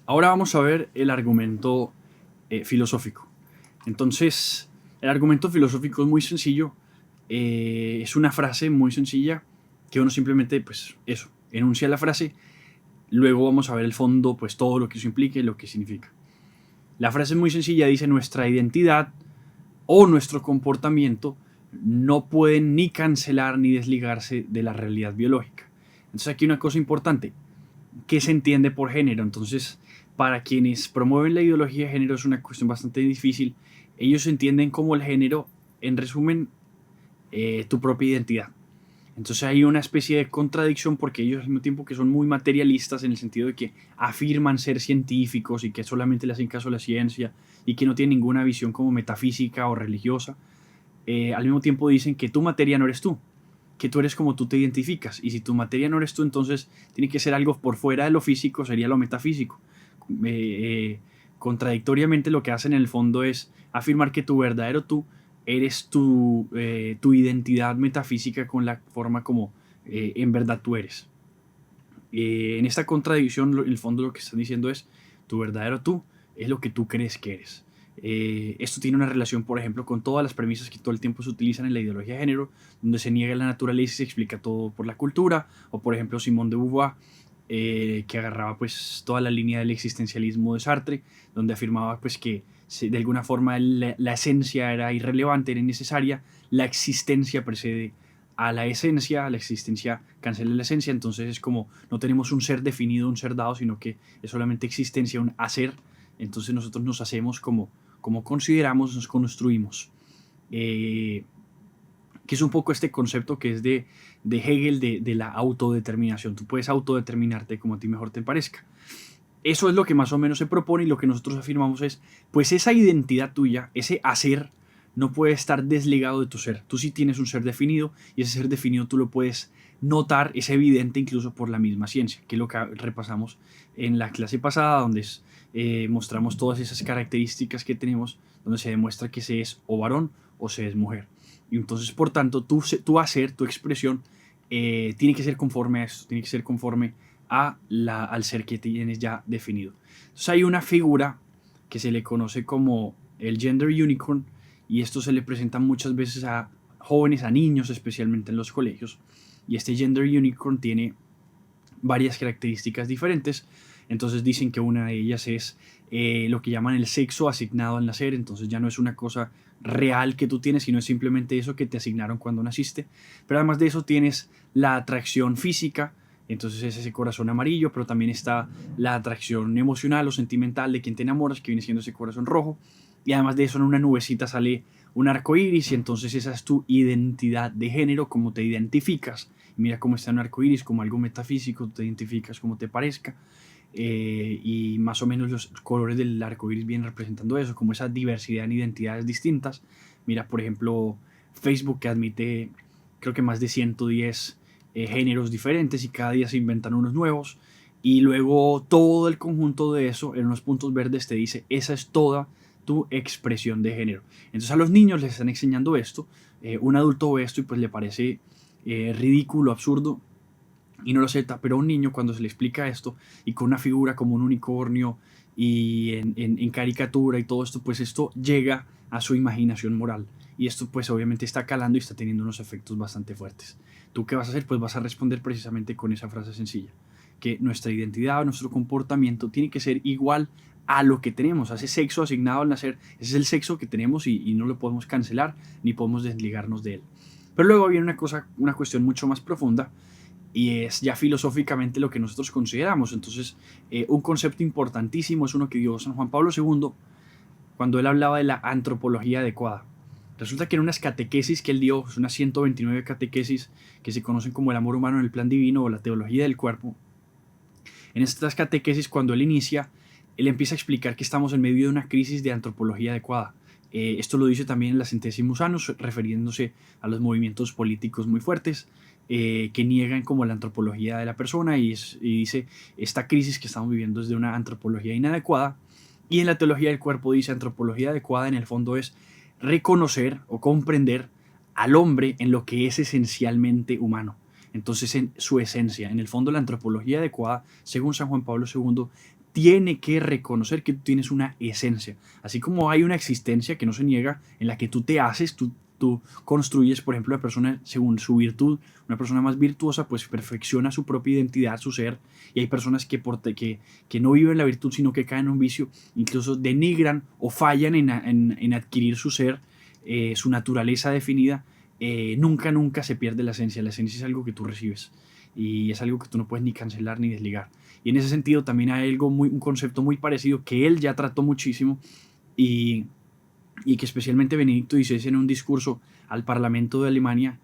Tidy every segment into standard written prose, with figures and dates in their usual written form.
Ahora vamos a ver el argumento filosófico. Entonces, el argumento filosófico es muy sencillo. Es una frase muy sencilla que uno simplemente, pues eso, enuncia la frase. Luego vamos a ver el fondo, pues todo lo que eso implica y lo que significa. La frase es muy sencilla, dice: nuestra identidad o nuestro comportamiento no pueden ni cancelar ni desligarse de la realidad biológica. Entonces aquí una cosa importante: ¿qué se entiende por género? Entonces, para quienes promueven la ideología de género es una cuestión bastante difícil. Ellos entienden como el género, en resumen, tu propia identidad. Entonces hay una especie de contradicción porque ellos al mismo tiempo que son muy materialistas en el sentido de que afirman ser científicos y que solamente le hacen caso a la ciencia y que no tienen ninguna visión como metafísica o religiosa, al mismo tiempo dicen que tu materia no eres tú, que tú eres como tú te identificas. Y si tu materia no eres tú, entonces tiene que ser algo por fuera de lo físico, sería lo metafísico. Contradictoriamente lo que hacen en el fondo es afirmar que tu verdadero tú eres tu identidad metafísica con la forma como en verdad tú eres. En esta contradicción, en el fondo lo que están diciendo es: tu verdadero tú es lo que tú crees que eres. Esto tiene una relación, por ejemplo, con todas las premisas que todo el tiempo se utilizan en la ideología de género, donde se niega la naturaleza y se explica todo por la cultura, o por ejemplo Simone de Beauvoir, que agarraba pues toda la línea del existencialismo de Sartre, donde afirmaba pues que de alguna forma la esencia era irrelevante, era innecesaria, la existencia precede a la esencia, la existencia cancela la esencia. Entonces es como no tenemos un ser definido, un ser dado, sino que es solamente existencia, un hacer. Entonces nosotros nos hacemos como consideramos, nos construimos. Que es un poco este concepto que es de Hegel de la autodeterminación. Tú puedes autodeterminarte como a ti mejor te parezca. Eso es lo que más o menos se propone, y lo que nosotros afirmamos es: pues esa identidad tuya, ese hacer, no puede estar desligado de tu ser. Tú sí tienes un ser definido, y ese ser definido tú lo puedes notar, es evidente incluso por la misma ciencia, que es lo que repasamos en la clase pasada, donde mostramos todas esas características que tenemos, donde se demuestra que se es o varón o se es mujer. Y entonces, por tanto, tu hacer, tu expresión, tiene que ser conforme a esto, tiene que ser conforme al ser que tienes ya definido. Entonces hay una figura que se le conoce como el gender unicorn, y esto se le presenta muchas veces a jóvenes, a niños, especialmente en los colegios. Y este gender unicorn tiene varias características diferentes. Entonces dicen que una de ellas es lo que llaman el sexo asignado al nacer. Entonces ya no es una cosa real que tú tienes, sino es simplemente eso que te asignaron cuando naciste. Pero además de eso tienes la atracción física, entonces es ese corazón amarillo, pero también está la atracción emocional o sentimental de quien te enamoras, que viene siendo ese corazón rojo. Y además de eso, en una nubecita sale un arco iris, y entonces esa es tu identidad de género, cómo te identificas. Mira cómo está un arco iris, como algo metafísico, te identificas como te parezca. Y más o menos los colores del arco iris vienen representando eso, como esa diversidad en identidades distintas. Mira, por ejemplo, Facebook, que admite creo que más de 110 géneros diferentes, y cada día se inventan unos nuevos. Y luego todo el conjunto de eso en unos puntos verdes te dice: esa es toda tu expresión de género. Entonces a los niños les están enseñando esto. Un adulto ve esto y pues le parece ridículo, absurdo, y no lo acepta. Pero a un niño, cuando se le explica esto, y con una figura como un unicornio y en caricatura y todo esto, pues esto llega a su imaginación moral. Y esto pues obviamente está calando y está teniendo unos efectos bastante fuertes. ¿Tú qué vas a hacer? Pues vas a responder precisamente con esa frase sencilla: que nuestra identidad, nuestro comportamiento tiene que ser igual a lo que tenemos, a ese sexo asignado al nacer. Ese es el sexo que tenemos, y no lo podemos cancelar ni podemos desligarnos de él. Pero luego viene una cuestión mucho más profunda, y es ya filosóficamente lo que nosotros consideramos. Entonces, un concepto importantísimo es uno que dio San Juan Pablo II cuando él hablaba de la antropología adecuada. Resulta que en unas catequesis que él dio, unas 129 catequesis que se conocen como el amor humano en el plan divino o la teología del cuerpo, en estas catequesis, cuando él inicia, él empieza a explicar que estamos en medio de una crisis de antropología adecuada. Esto lo dice también en la Centesimus Annus, refiriéndose a los movimientos políticos muy fuertes que niegan como la antropología de la persona, y dice: esta crisis que estamos viviendo es de una antropología inadecuada. Y en la teología del cuerpo dice: antropología adecuada en el fondo es reconocer o comprender al hombre en lo que es esencialmente humano. Entonces, en su esencia, en el fondo, la antropología adecuada, según San Juan Pablo II, tiene que reconocer que tú tienes una esencia. Así como hay una existencia que no se niega, en la que tú te haces, tú construyes, por ejemplo, la persona según su virtud. Una persona más virtuosa pues perfecciona su propia identidad, su ser, y hay personas que no viven la virtud sino que caen en un vicio, incluso denigran o fallan en adquirir su ser, su naturaleza definida. Nunca se pierde la esencia. La esencia es algo que tú recibes y es algo que tú no puedes ni cancelar ni desligar. Y en ese sentido también hay un concepto muy parecido que él ya trató muchísimo, y que especialmente Benedicto XVI en un discurso al Parlamento de Alemania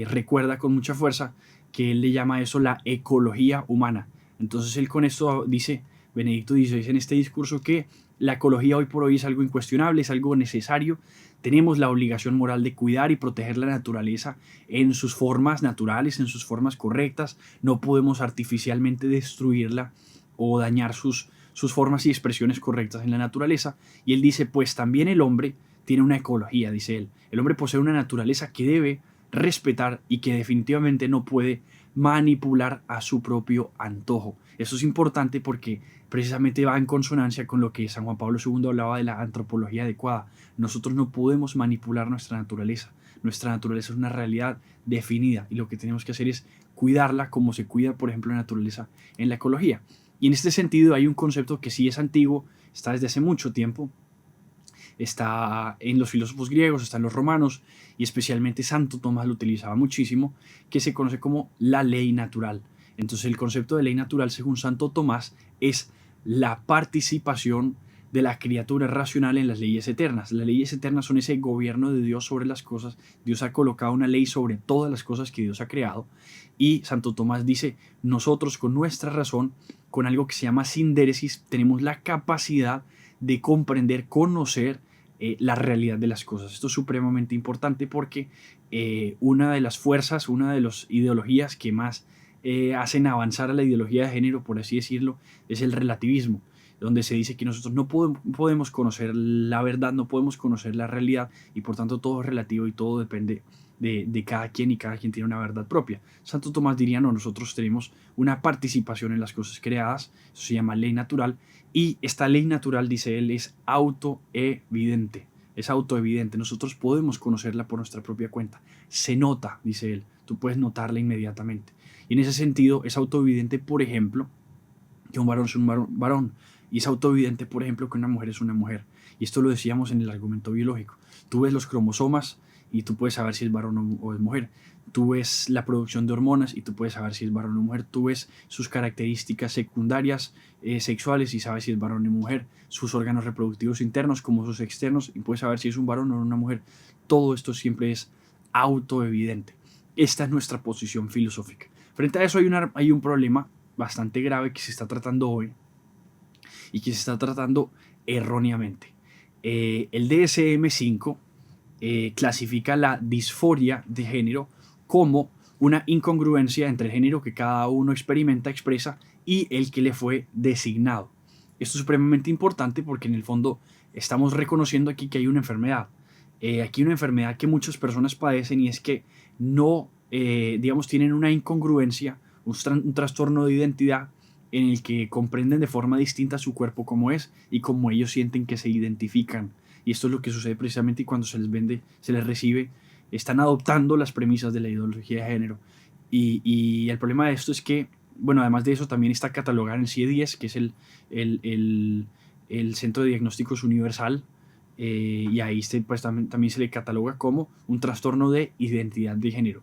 recuerda con mucha fuerza, que él le llama a eso la ecología humana. Entonces él con esto dice, Benedicto XVI en este discurso, que la ecología hoy por hoy es algo incuestionable, es algo necesario. Tenemos la obligación moral de cuidar y proteger la naturaleza en sus formas naturales, en sus formas correctas. No podemos artificialmente destruirla o dañar sus formas y expresiones correctas en la naturaleza. Y él dice, pues también el hombre tiene una ecología, dice él. El hombre posee una naturaleza que debe respetar y que definitivamente no puede manipular a su propio antojo. Eso es importante porque precisamente va en consonancia con lo que San Juan Pablo II hablaba de la antropología adecuada. Nosotros no podemos manipular nuestra naturaleza. Nuestra naturaleza es una realidad definida y lo que tenemos que hacer es cuidarla como se cuida, por ejemplo, la naturaleza en la ecología. Y en este sentido hay un concepto que sí es antiguo, está desde hace mucho tiempo, está en los filósofos griegos, está en los romanos, y especialmente Santo Tomás lo utilizaba muchísimo, que se conoce como la ley natural. Entonces el concepto de ley natural, según Santo Tomás, es la participación de la criatura racional en las leyes eternas. Las leyes eternas son ese gobierno de Dios sobre las cosas. Dios ha colocado una ley sobre todas las cosas que Dios ha creado, y Santo Tomás dice, nosotros con nuestra razón, con algo que se llama sindéresis, tenemos la capacidad de comprender, conocer la realidad de las cosas. Esto es supremamente importante porque una de las fuerzas, una de las ideologías que más hacen avanzar a la ideología de género, por así decirlo, es el relativismo, donde se dice que nosotros no podemos conocer la verdad, no podemos conocer la realidad, y por tanto todo es relativo y todo depende de cada quien, y cada quien tiene una verdad propia. Santo Tomás diría, no, nosotros tenemos una participación en las cosas creadas, eso se llama ley natural, y esta ley natural, dice él, es autoevidente, nosotros podemos conocerla por nuestra propia cuenta, se nota, dice él, tú puedes notarla inmediatamente, y en ese sentido es autoevidente, por ejemplo, que un varón es un varón, y es autoevidente, por ejemplo, que una mujer es una mujer, y esto lo decíamos en el argumento biológico. Tú ves los cromosomas y tú puedes saber si es varón o es mujer. Tú ves la producción de hormonas y tú puedes saber si es varón o mujer. Tú ves sus características secundarias sexuales y sabes si es varón o mujer. Sus órganos reproductivos internos como sus externos, y puedes saber si es un varón o una mujer. Todo esto siempre es autoevidente. Esta es nuestra posición filosófica. Frente a eso hay un problema bastante grave que se está tratando hoy, y que se está tratando erróneamente. El DSM-5 clasifica la disforia de género como una incongruencia entre el género que cada uno experimenta, expresa, y el que le fue designado. Esto es supremamente importante porque en el fondo estamos reconociendo aquí que hay una enfermedad. Aquí una enfermedad que muchas personas padecen, y es que no, tienen una incongruencia, un trastorno de identidad, en el que comprenden de forma distinta su cuerpo como es y como ellos sienten que se identifican. Y esto es lo que sucede precisamente cuando se les vende, se les recibe, están adoptando las premisas de la ideología de género. Y el problema de esto es que, bueno, además de eso, también está catalogada en el CIE-10, que es el Centro de Diagnósticos Universal, y ahí pues, también se le cataloga como un trastorno de identidad de género.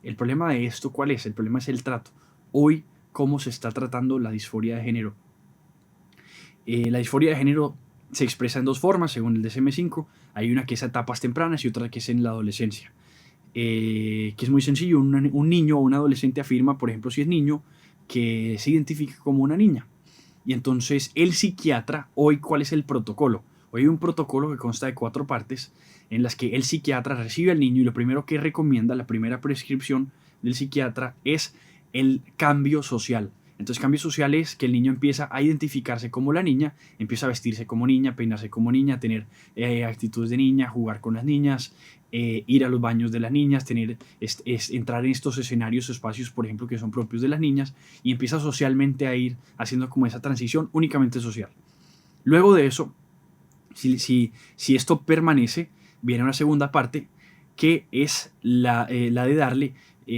El problema de esto, ¿cuál es? El problema es el trato. Hoy, ¿cómo se está tratando la disforia de género? La disforia de género se expresa en dos formas, según el DSM-5. Hay una que es a etapas tempranas y otra que es en la adolescencia. Que es muy sencillo. Un niño o un adolescente afirma, por ejemplo, si es niño, que se identifica como una niña. Y entonces el psiquiatra, hoy, ¿cuál es el protocolo? Hoy hay un protocolo que consta de 4 partes, en las que el psiquiatra recibe al niño, y lo primero que recomienda, la primera prescripción del psiquiatra, es el cambio social. Entonces cambio social es que el niño empieza a identificarse como la niña, empieza a vestirse como niña, peinarse como niña, tener actitudes de niña, jugar con las niñas, ir a los baños de las niñas, entrar en estos escenarios o espacios, por ejemplo, que son propios de las niñas, y empieza socialmente a ir haciendo como esa transición únicamente social. Luego de eso, si esto permanece, viene una segunda parte que es la de darle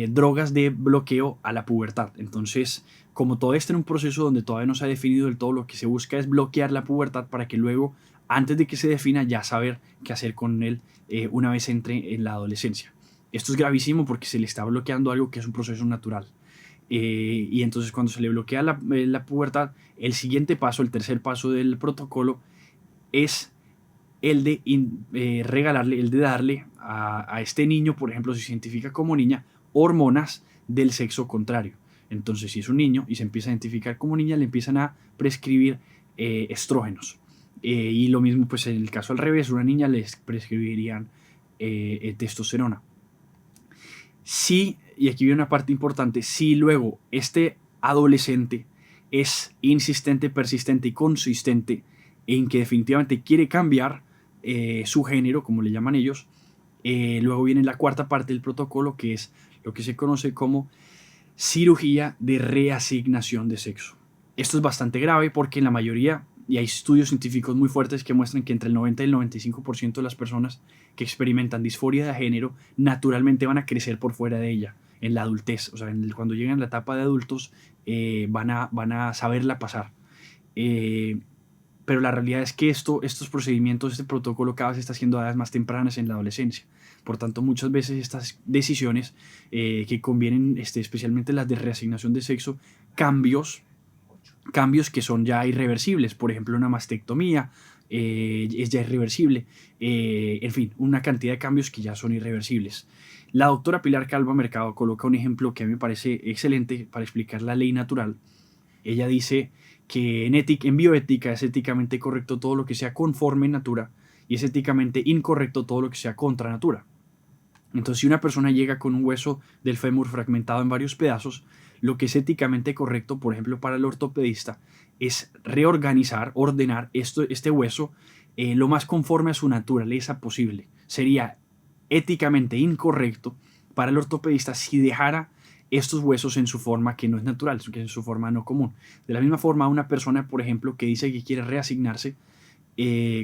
drogas de bloqueo a la pubertad. Entonces, como todo está en un proceso donde todavía no se ha definido del todo, lo que se busca es bloquear la pubertad para que luego, antes de que se defina, ya saber qué hacer con él una vez entre en la adolescencia. Esto es gravísimo porque se le está bloqueando algo que es un proceso natural. Y entonces cuando se le bloquea la pubertad, el siguiente paso, el tercer paso del protocolo es el de regalarle, el de darle a este niño, por ejemplo, si se identifica como niña, hormonas del sexo contrario. Entonces, si es un niño y se empieza a identificar como niña, le empiezan a prescribir estrógenos. Y lo mismo, pues en el caso al revés, una niña les prescribirían testosterona. Sí, y aquí viene una parte importante, si luego este adolescente es insistente, persistente y consistente en que definitivamente quiere cambiar su género, como le llaman ellos, luego viene la cuarta parte del protocolo, que es lo que se conoce como cirugía de reasignación de sexo. Esto es bastante grave porque en la mayoría, y hay estudios científicos muy fuertes que muestran que entre el 90 y el 95% de las personas que experimentan disforia de género naturalmente van a crecer por fuera de ella en la adultez. O sea, cuando llegan a la etapa de adultos van a saberla pasar. Pero la realidad es que estos procedimientos, este protocolo cada vez está haciendo a edades más tempranas en la adolescencia. Por tanto, muchas veces estas decisiones que convienen, especialmente las de reasignación de sexo, cambios que son ya irreversibles. Por ejemplo, una mastectomía es ya irreversible. En fin, una cantidad de cambios que ya son irreversibles. La doctora Pilar Calva Mercado coloca un ejemplo que a mí me parece excelente para explicar la ley natural. Ella dice que en bioética es éticamente correcto todo lo que sea conforme natura y es éticamente incorrecto todo lo que sea contra natura. Entonces, si una persona llega con un hueso del fémur fragmentado en varios pedazos, lo que es éticamente correcto, por ejemplo, para el ortopedista, es reorganizar, ordenar este hueso lo más conforme a su naturaleza posible. Sería éticamente incorrecto para el ortopedista si dejara estos huesos en su forma que no es natural, que es en su forma no común. De la misma forma, una persona, por ejemplo, que dice que quiere reasignarse,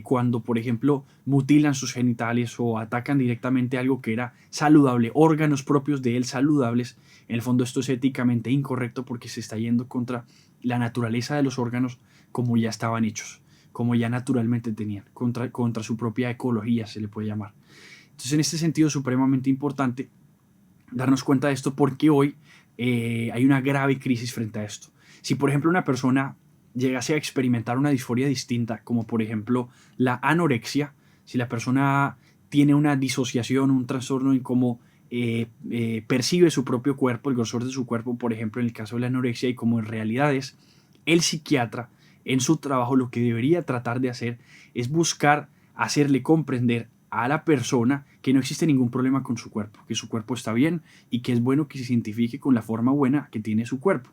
cuando, por ejemplo, mutilan sus genitales o atacan directamente algo que era saludable, órganos propios de él saludables, en el fondo esto es éticamente incorrecto porque se está yendo contra la naturaleza de los órganos como ya estaban hechos, como ya naturalmente tenían, contra su propia ecología se le puede llamar. Entonces, en este sentido es supremamente importante darnos cuenta de esto porque hoy hay una grave crisis frente a esto. Si, por ejemplo, una persona llegase a experimentar una disforia distinta, como por ejemplo la anorexia, si la persona tiene una disociación, un trastorno en cómo percibe su propio cuerpo, el grosor de su cuerpo, por ejemplo, en el caso de la anorexia, y como en realidad es, el psiquiatra en su trabajo lo que debería tratar de hacer es buscar hacerle comprender a la persona que no existe ningún problema con su cuerpo, que su cuerpo está bien y que es bueno que se identifique con la forma buena que tiene su cuerpo.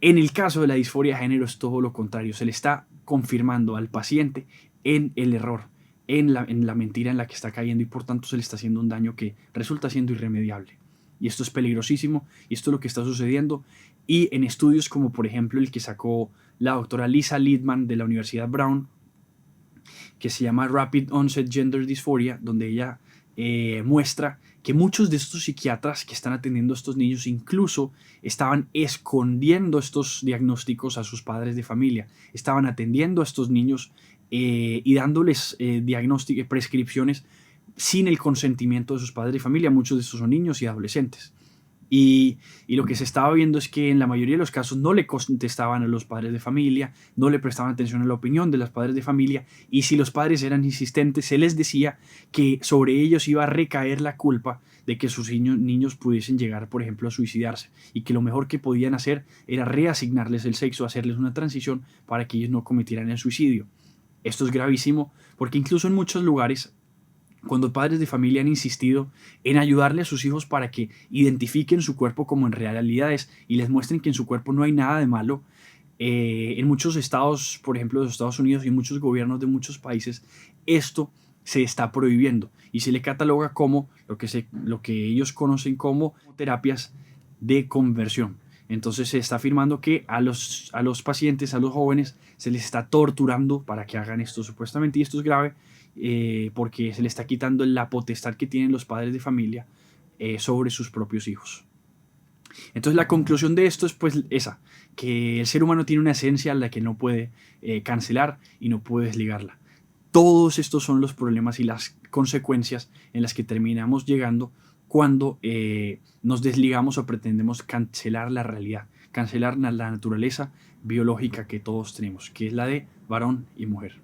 En el caso de la disforia de género es todo lo contrario, se le está confirmando al paciente en el error, en la mentira en la que está cayendo y por tanto se le está haciendo un daño que resulta siendo irremediable. Y esto es peligrosísimo y esto es lo que está sucediendo y en estudios como por ejemplo el que sacó la doctora Lisa Littman de la Universidad Brown, que se llama Rapid Onset Gender Dysphoria, donde ella muestra que muchos de estos psiquiatras que están atendiendo a estos niños incluso estaban escondiendo estos diagnósticos a sus padres de familia, estaban atendiendo a estos niños y dándoles prescripciones sin el consentimiento de sus padres de familia. Muchos de estos son niños y adolescentes. Y lo que se estaba viendo es que en la mayoría de los casos no le contestaban a los padres de familia, no le prestaban atención a la opinión de los padres de familia, y si los padres eran insistentes, se les decía que sobre ellos iba a recaer la culpa de que sus niños pudiesen llegar, por ejemplo, a suicidarse, y que lo mejor que podían hacer era reasignarles el sexo, hacerles una transición para que ellos no cometieran el suicidio. Esto es gravísimo porque incluso en muchos lugares cuando padres de familia han insistido en ayudarle a sus hijos para que identifiquen su cuerpo como en realidad es y les muestren que en su cuerpo no hay nada de malo. En muchos estados, por ejemplo, de los Estados Unidos y muchos gobiernos de muchos países, esto se está prohibiendo y se le cataloga como lo que ellos conocen como terapias de conversión. Entonces se está afirmando que a los pacientes, a los jóvenes, se les está torturando para que hagan esto supuestamente, y esto es grave porque se le está quitando la potestad que tienen los padres de familia sobre sus propios hijos. Entonces la conclusión de esto es pues esa, que el ser humano tiene una esencia a la que no puede cancelar y no puede desligarla. Todos estos son los problemas y las consecuencias en las que terminamos llegando cuando nos desligamos o pretendemos cancelar la realidad, cancelar la naturaleza biológica que todos tenemos, que es la de varón y mujer.